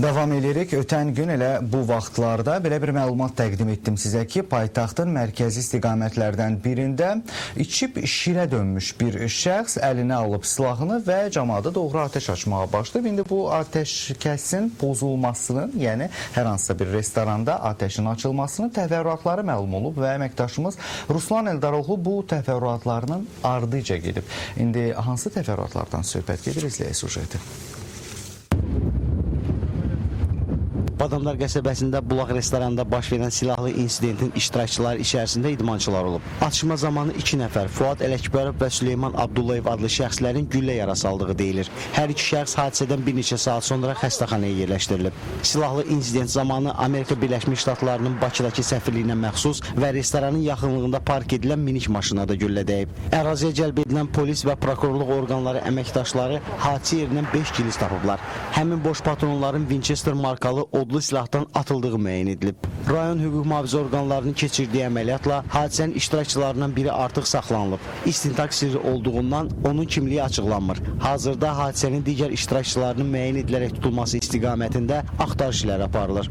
Davam edirik. Ötən gün elə bu vaxtlarda belə bir məlumat təqdim etdim sizə ki, paytaxtın mərkəzi istiqamətlərdən birində içib şirə dönmüş bir şəxs əlinə alıb silahını və cəmaata doğru atəş açmağa başlayıb. İndi bu atəşkəsin pozulmasının, yəni hər hansısa bir restoranda atəşin açılmasının təfərrüatları məlum olub və əməkdaşımız Ruslan Eldaroğlu bu təfərrüatlarının ardıca gedib. İndi hansı təfərrüatlardan söhbət gedir, izləyək süjeti. Badamlar qəsəbəsində Bulaq restoranında baş verən silahlı insidentin iştirakçıları içərisində idmançılar olub. Atışma zamanı 2 nəfər Fuad Ələkbərov və Süleyman Abdullayev adlı şəxslərin güllə yarası aldığı deyilir. Hər iki şəxs hadisədən bir neçə saat sonra xəstəxanaya yerləşdirilib. Silahlı insident zamanı Amerika Birləşmiş Ştatlarının Bakıdakı səfirliyinə məxsus və restoranın yaxınlığında park edilən minik maşına da güllə dəyib. Əraziyə cəlb edilən polis və prokurorluq orqanları əməkdaşları hadisə yerindən 5 giliz tapıblar. Həmin boş patronların Winchester markalı odlu silahdan atıldığı müəyyən edilib. Rayon hüquq mühafizə orqanlarının keçirdiyi əməliyyatla hadisənin iştirakçılarından biri artıq saxlanılıb. İstintaq sirri olduğundan onun kimliyi açıqlanmır. Hazırda hadisənin digər iştirakçılarının müəyyən edilərək tutulması istiqamətində axtarış işləri aparılır.